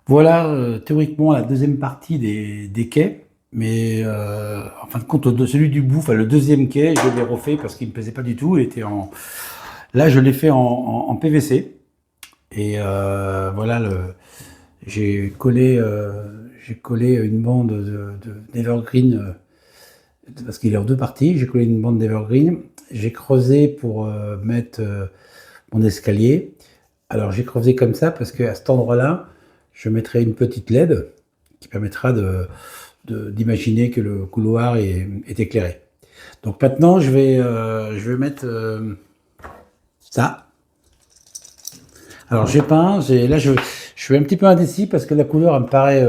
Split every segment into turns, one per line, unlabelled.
Voilà, théoriquement, la deuxième partie des quais. Mais en fin de compte, celui du bout, enfin, le deuxième quai, je l'ai refait parce qu'il ne me plaisait pas du tout. Il était en... Là, je l'ai fait en PVC. Et voilà, j'ai collé une bande d'Evergreen, parce qu'il est en deux parties. J'ai collé une bande d'Evergreen. J'ai creusé pour mettre mon escalier. Alors j'ai creusé comme ça parce qu'à cet endroit-là, je mettrai une petite LED qui permettra d'imaginer que le couloir est éclairé. Donc maintenant, je vais mettre ça. Alors j'ai peint, là je suis un petit peu indécis parce que la couleur elle me paraît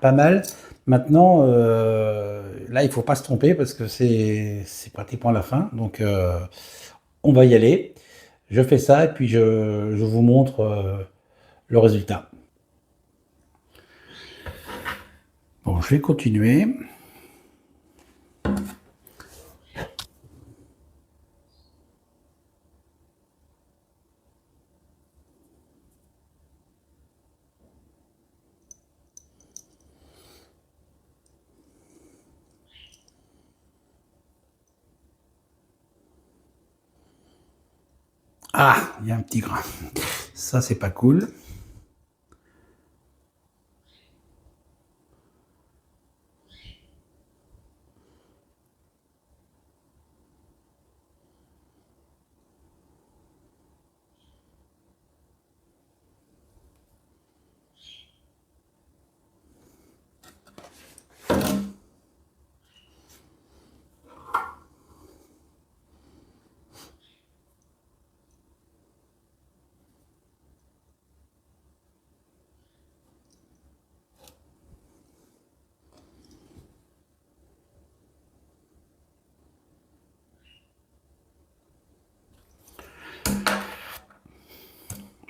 pas mal. Maintenant, là il faut pas se tromper parce que c'est pratiquement la fin. Donc on va y aller. Je fais ça et puis je vous montre le résultat. Bon, je vais continuer. Ah, il y a un petit grain. Ça, c'est pas cool.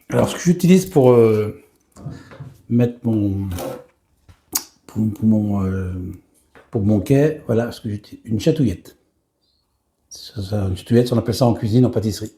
Alors, ce que j'utilise pour mettre pour mon, euh, pour mon quai, voilà, ce que j'utilise, une chatouillette. Une chatouillette, on appelle ça en cuisine, en pâtisserie.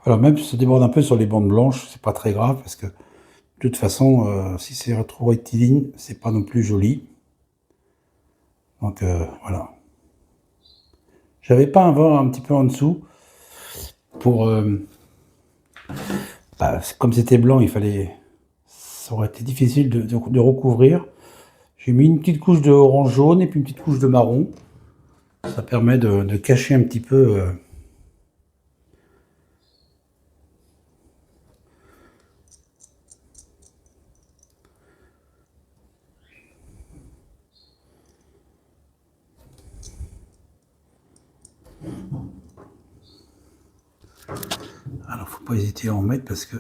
Alors, même si ça déborde un peu sur les bandes blanches, c'est pas très grave parce que de toute façon, si c'est trop rectiligne, c'est pas non plus joli. Donc, voilà. J'avais pas un vent un petit peu en dessous pour. Comme c'était blanc, ça aurait été difficile de recouvrir. J'ai mis une petite couche de orange jaune et puis une petite couche de marron. Ça permet de cacher un petit peu. Alors, faut pas hésiter à en mettre parce que.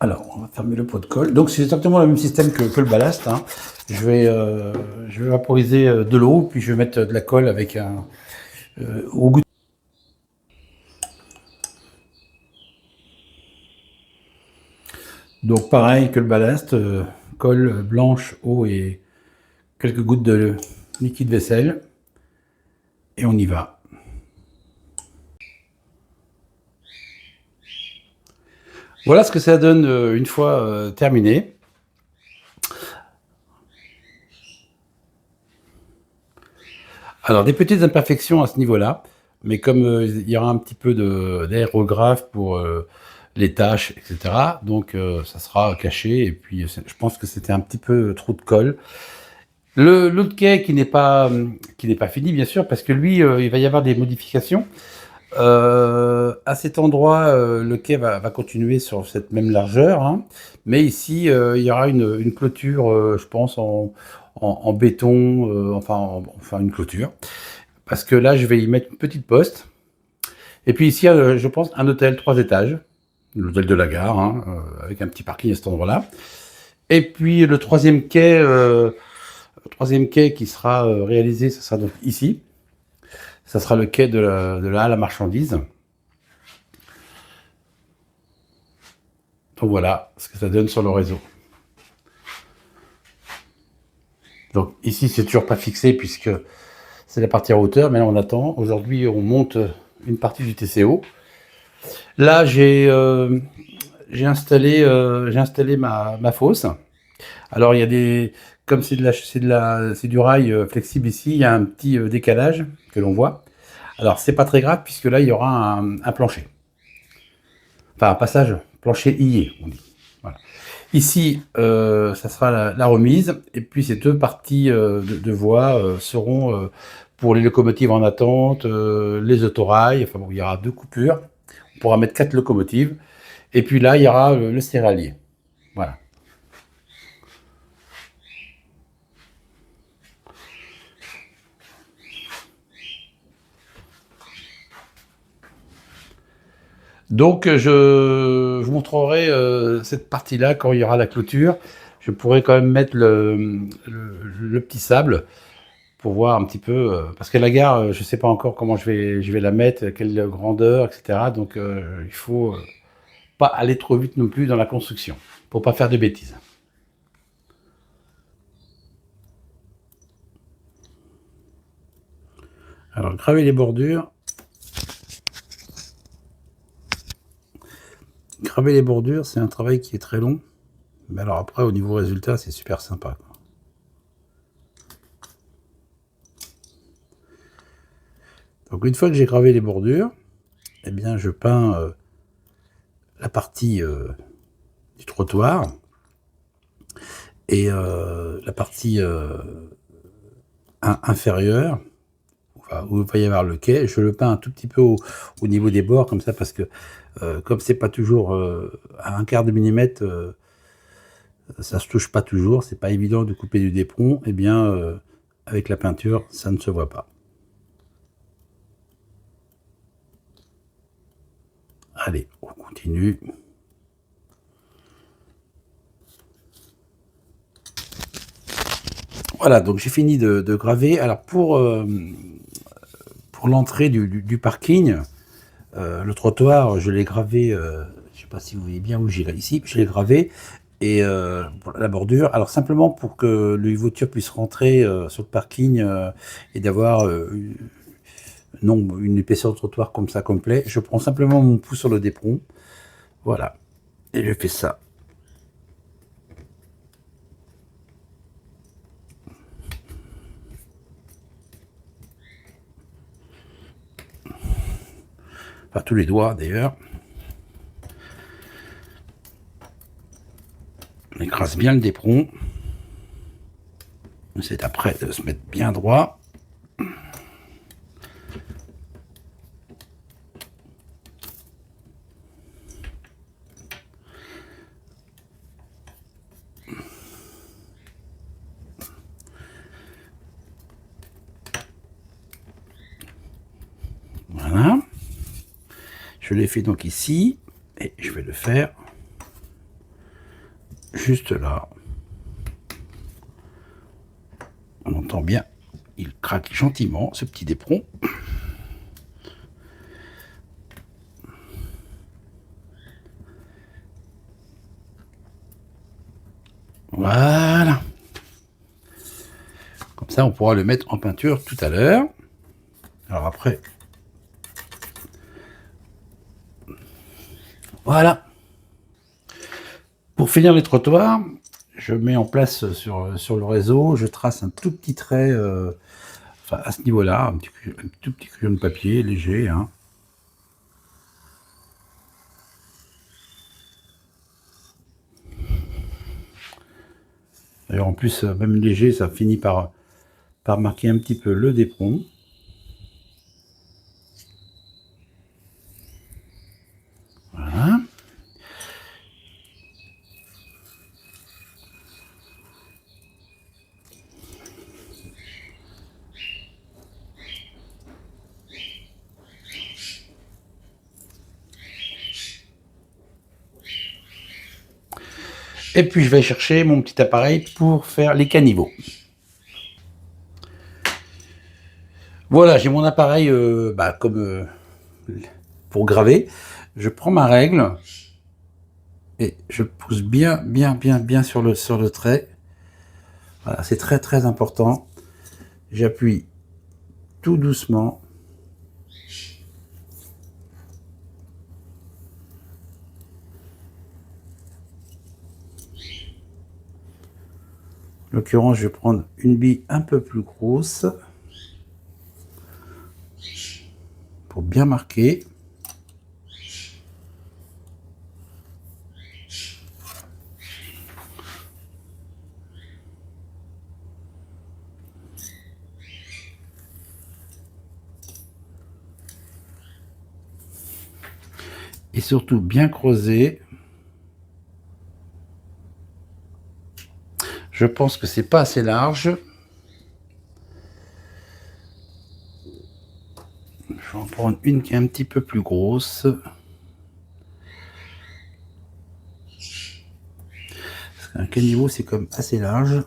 Alors, on va fermer le pot de colle. Donc, c'est exactement le même système que le ballast, hein. Je vais vaporiser de l'eau, puis je vais mettre de la colle avec au goût. Donc, pareil que le ballast, colle blanche, eau et quelques gouttes de liquide vaisselle. Et on y va. Voilà ce que ça donne une fois terminé. Alors, des petites imperfections à ce niveau-là, mais comme il y aura un petit peu d'aérographe pour les tâches, etc., donc ça sera caché, et puis je pense que c'était un petit peu trop de colle. L'autre quai qui n'est pas fini, bien sûr, parce que lui, il va y avoir des modifications. À cet endroit, le quai va continuer sur cette même largeur, hein, mais ici, il y aura une clôture, je pense, en béton, enfin une clôture. Parce que là, je vais y mettre une petite poste. Et puis ici, je pense, un hôtel 3 étages, l'hôtel de la gare, hein, avec un petit parking à cet endroit-là. Et puis le troisième quai qui sera réalisé, ce sera donc ici. Ça sera le quai de la halle à marchandises. Donc voilà ce que ça donne sur le réseau. Donc ici, c'est toujours pas fixé puisque c'est la partie en hauteur, mais là on attend. Aujourd'hui, on monte une partie du TCO. Là, j'ai installé ma fosse. Alors il y a comme c'est du rail flexible ici, il y a un petit décalage que l'on voit. Alors c'est pas très grave puisque là il y aura un plancher. Enfin un passage plancher ié, on dit. Voilà. Ici, ça sera la remise, et puis ces deux parties de voies seront pour les locomotives en attente, les autorails, enfin bon, il y aura 2 coupures, on pourra mettre 4 locomotives, et puis là, il y aura le céréalier. Voilà. Donc, je vous montrerai cette partie-là quand il y aura la clôture. Je pourrais quand même mettre le petit sable pour voir un petit peu, parce que la gare, je ne sais pas encore comment je vais la mettre, quelle grandeur, etc. Donc, il faut pas aller trop vite non plus dans la construction, pour pas faire de bêtises. Alors, graver les bordures. Graver les bordures, c'est un travail qui est très long. Mais alors après, au niveau résultat, c'est super sympa, quoi. Donc une fois que j'ai gravé les bordures, eh bien je peins la partie du trottoir et la partie inférieure, où il va y avoir le quai. Je le peins un tout petit peu au niveau des bords, comme ça, parce que comme c'est pas toujours à un quart de millimètre, ça se touche pas toujours, c'est pas évident de couper du d'éperon, et bien avec la peinture, ça ne se voit pas. Allez, on continue. Voilà, donc j'ai fini de graver. Alors pour l'entrée du parking, le trottoir, je l'ai gravé, je sais pas si vous voyez bien où j'irai ici, je l'ai gravé, et pour la bordure, alors simplement pour que les voitures puissent rentrer sur le parking et d'avoir une épaisseur de trottoir comme ça complet, je prends simplement mon pouce sur le d'éperon, voilà, et je fais ça. Enfin tous les doigts d'ailleurs. On écrase bien le d'éperon. C'est après de se mettre bien droit. Voilà. Je l'ai fait donc ici, et je vais le faire juste là. On entend bien, il craque gentiment, ce petit d'éperon. Voilà. Comme ça, on pourra le mettre en peinture tout à l'heure. Alors après, voilà. Pour finir les trottoirs, je mets en place sur le réseau, je trace un tout petit trait, enfin à ce niveau-là, un tout petit crayon de papier léger, hein. D'ailleurs, en plus, même léger, ça finit par marquer un petit peu le d'éperon. Voilà. Et puis je vais chercher mon petit appareil pour faire les caniveaux. Voilà, j'ai mon appareil comme pour graver. Je prends ma règle et je pousse bien sur le trait. Voilà, c'est très important. J'appuie tout doucement. En l'occurrence, je vais prendre une bille un peu plus grosse pour bien marquer. Et surtout bien creuser. Je pense que c'est pas assez large. Je vais en prendre une qui est un petit peu plus grosse. Parce qu'un caniveau, c'est comme assez large.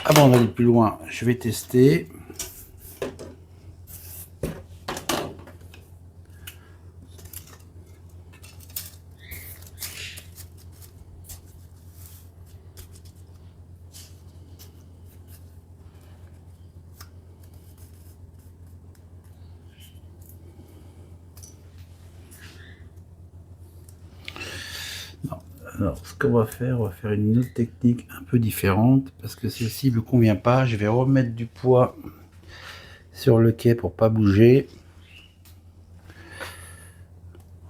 Avant d'aller plus loin, je vais tester. Non. Alors, ce qu'on va faire, une autre technique un peu différente, parce que celle-ci ne me convient pas. Je vais remettre du poids sur le quai pour pas bouger.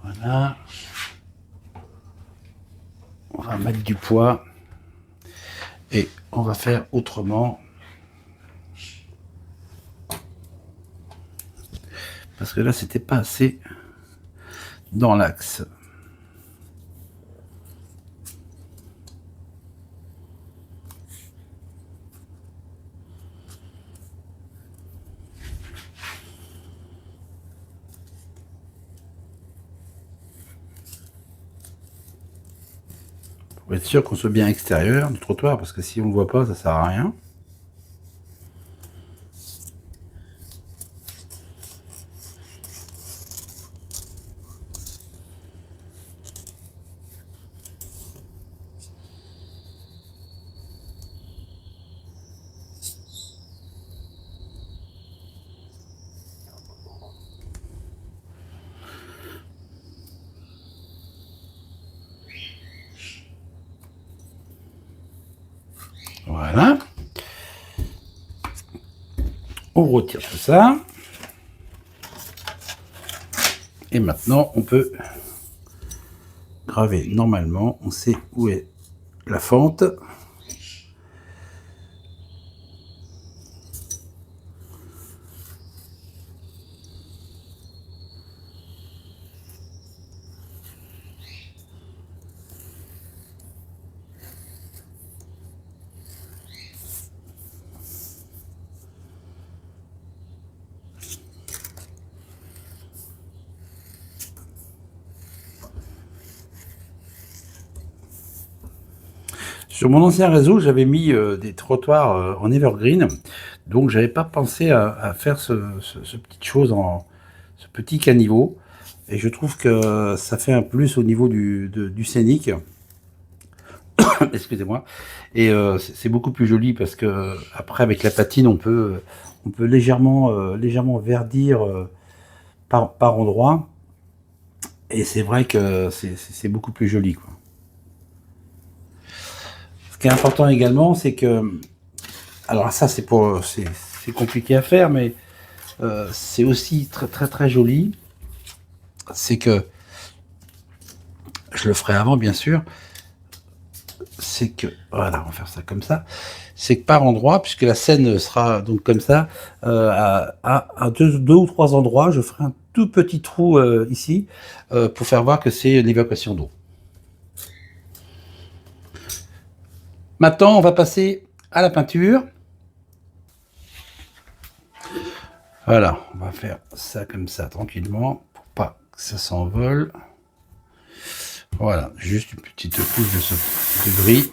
Voilà. On va mettre du poids et on va faire autrement. Parce que là, c'était pas assez dans l'axe. Pour être sûr qu'on soit bien extérieur du trottoir, parce que si on ne voit pas, ça sert à rien. Voilà. On retire tout ça. Et maintenant, on peut graver normalement. On sait où est la fente. Sur mon ancien réseau, j'avais mis des trottoirs en evergreen, donc j'avais pas pensé à faire ce petite chose ce petit caniveau. Et je trouve que ça fait un plus au niveau du scénique. Excusez-moi. Et c'est beaucoup plus joli parce que après avec la patine, on peut légèrement verdir par endroit. Et c'est vrai que c'est beaucoup plus joli, quoi. Ce qui est important également, c'est que, alors ça c'est compliqué à faire, mais c'est aussi très très très joli. C'est que je le ferai avant, bien sûr. C'est que, voilà, on va faire ça comme ça. C'est que par endroit, puisque la scène sera donc comme ça, à deux ou trois endroits, je ferai un tout petit trou ici pour faire voir que c'est l'évacuation d'eau. Maintenant, on va passer à la peinture. Voilà, on va faire ça comme ça tranquillement pour pas que ça s'envole. Voilà, juste une petite couche de gris.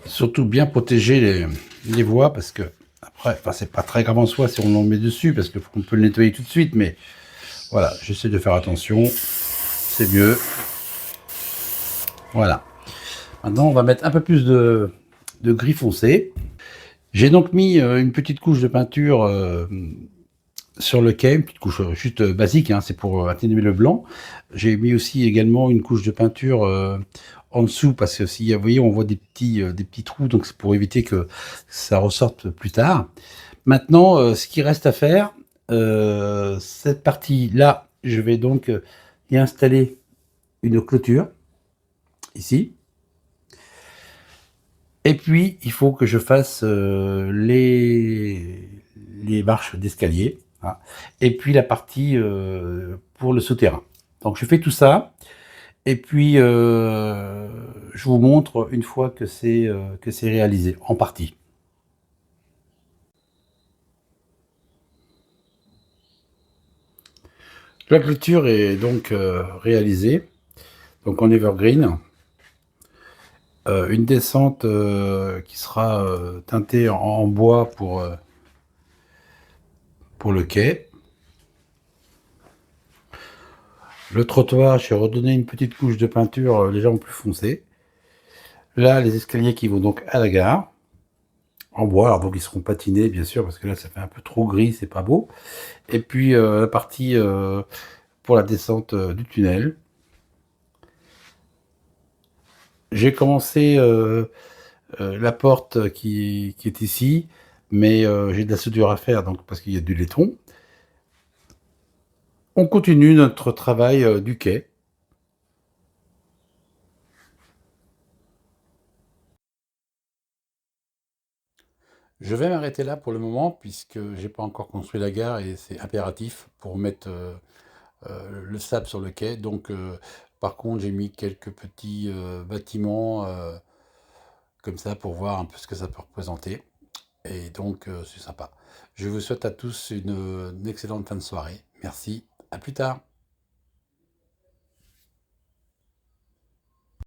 Surtout bien protéger les voies parce que après, enfin c'est pas très grave en soi si on en met dessus parce qu'on peut le nettoyer tout de suite, mais voilà, j'essaie de faire attention, c'est mieux. Voilà. Maintenant, on va mettre un peu plus de gris foncé. J'ai donc mis une petite couche de peinture sur le quai, une petite couche juste basique, hein, c'est pour atténuer le blanc. J'ai mis aussi également une couche de peinture en dessous parce que si vous voyez, on voit des petits trous, donc c'est pour éviter que ça ressorte plus tard. Maintenant, ce qui reste à faire, cette partie-là, je vais donc y installer une clôture ici. Et puis, il faut que je fasse les marches d'escalier, hein, et puis la partie pour le souterrain. Donc, je fais tout ça, et puis je vous montre une fois que c'est réalisé, en partie. La clôture est donc réalisée, donc en evergreen. Une descente qui sera teintée en bois pour le quai. Le trottoir, j'ai redonné une petite couche de peinture légèrement plus foncée. Là, les escaliers qui vont donc à la gare, en bois, alors donc ils seront patinés bien sûr, parce que là ça fait un peu trop gris, c'est pas beau. Et puis la partie pour la descente du tunnel. J'ai commencé la porte qui est ici, mais j'ai de la soudure à faire, donc parce qu'il y a du laiton. On continue notre travail du quai. Je vais m'arrêter là pour le moment, puisque j'ai pas encore construit la gare et c'est impératif pour mettre le sable sur le quai. Donc, par contre, j'ai mis quelques petits bâtiments comme ça pour voir un peu ce que ça peut représenter. Et donc, c'est sympa. Je vous souhaite à tous une excellente fin de soirée. Merci, à plus tard.